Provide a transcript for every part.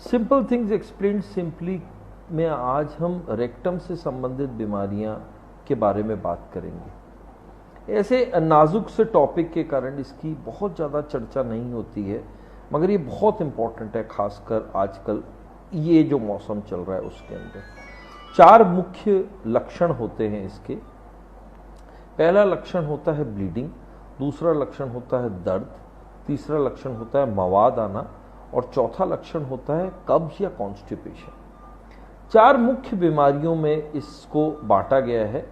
Simple things explained simply में आज हम रेक्टम से संबंधित बीमारियां के बारे में बात करेंगे। ऐसे नाजुक से टॉपिक के कारण इसकी बहुत ज़्यादा चर्चा नहीं होती है, मगर ये बहुत इम्पोर्टेंट है, खासकर आजकल ये जो मौसम चल रहा है उसके अंदर। 4 मुख्य लक्षण होते हैं इसके। पहला लक्षण होता है ब्लीडिंग, दूसरा लक्षण होता है दर्द, तीसरा लक्षण होता है मवाद आना और चौथा लक्षण होता है कब्ज या कॉन्स्टिपेशन। 4 मुख्य बीमारियों में इसको बांटा गया है।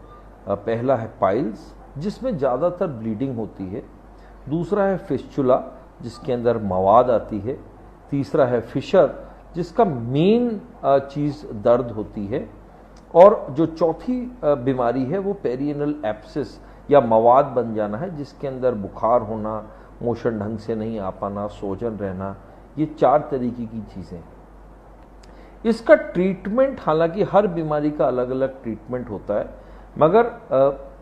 पहला है पाइल्स, जिसमें ज़्यादातर ब्लीडिंग होती है। दूसरा है फिस्चुला, जिसके अंदर मवाद आती है। तीसरा है फिशर, जिसका मेन चीज़ दर्द होती है। और जो चौथी बीमारी है वो पेरिएनल एब्सिस या मवाद बन जाना है, जिसके अंदर बुखार होना, मोशन ढंग से नहीं आ पाना, सोजन रहना, ये 4 तरीके की चीज़ें। इसका ट्रीटमेंट, हालांकि हर बीमारी का अलग अलग ट्रीटमेंट होता है, मगर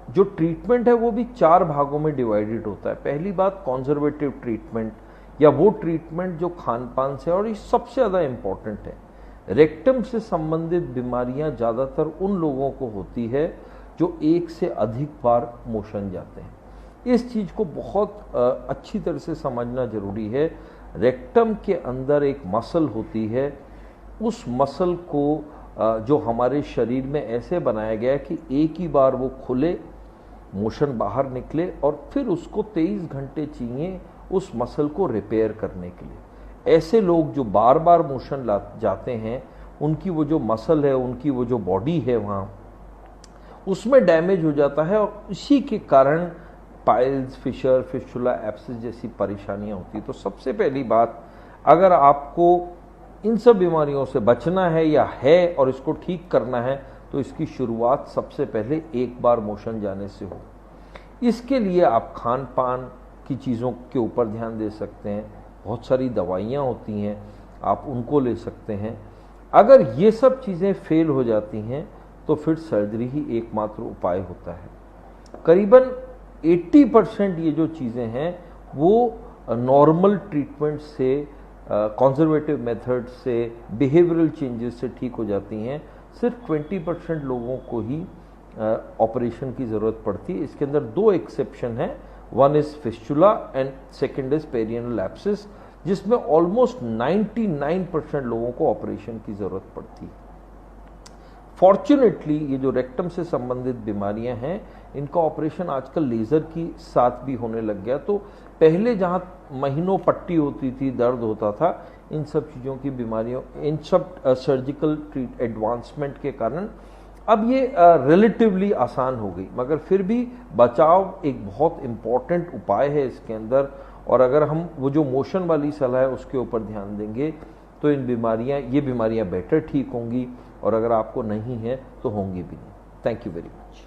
जो ट्रीटमेंट है वो भी 4 भागों में डिवाइडेड होता है। पहली बात कंजर्वेटिव ट्रीटमेंट या वो ट्रीटमेंट जो खान पान से, और ये सबसे ज़्यादा इम्पॉर्टेंट है। रेक्टम से संबंधित बीमारियां ज़्यादातर उन लोगों को होती है जो 1 से अधिक बार मोशन जाते हैं। इस चीज़ को बहुत अच्छी तरह से समझना जरूरी है। रेक्टम के अंदर एक मसल होती है, उस मसल को जो हमारे शरीर में ऐसे बनाया गया है कि एक ही बार वो खुले, मोशन बाहर निकले और फिर उसको 23 घंटे चाहिए उस मसल को रिपेयर करने के लिए। ऐसे लोग जो बार बार मोशन जाते हैं, उनकी वो जो मसल है, उनकी वो जो बॉडी है वहाँ, उसमें डैमेज हो जाता है और इसी के कारण पाइल्स, फिशर, फिस्चुला, एब्सिस जैसी परेशानियाँ होती। तो सबसे पहली बात, अगर आपको इन सब बीमारियों से बचना है या है और इसको ठीक करना है, तो इसकी शुरुआत सबसे पहले एक बार मोशन जाने से हो। इसके लिए आप खान पान की चीज़ों के ऊपर ध्यान दे सकते हैं। बहुत सारी दवाइयाँ होती हैं, आप उनको ले सकते हैं। अगर ये सब चीज़ें फेल हो जाती हैं तो फिर सर्जरी ही एकमात्र उपाय होता है। करीबन 80% ये जो चीज़ें हैं वो नॉर्मल ट्रीटमेंट से, कंजर्वेटिव मेथड से, बिहेवियरल चेंजेस से ठीक हो जाती हैं। सिर्फ 20% लोगों को ही ऑपरेशन की ज़रूरत पड़ती है। इसके अंदर 2 एक्सेप्शन हैं, one is fistula and second is perianal abscess, जिसमें ऑलमोस्ट 99% लोगों को ऑपरेशन की ज़रूरत पड़ती है। फॉर्चुनेटली ये जो रेक्टम से संबंधित बीमारियां हैं, इनका ऑपरेशन आजकल लेज़र की साथ भी होने लग गया। तो पहले जहां महीनों पट्टी होती थी, दर्द होता था, इन सब चीज़ों की बीमारियों, इन सब सर्जिकल एडवांसमेंट के कारण अब ये रिलेटिवली आसान हो गई। मगर फिर भी बचाव एक बहुत इम्पॉर्टेंट उपाय है इसके अंदर, और अगर हम वो जो मोशन वाली सलाह है उसके ऊपर ध्यान देंगे तो ये बीमारियां बेटर ठीक होंगी, और अगर आपको नहीं है तो होंगी भी नहीं। Thank you very much.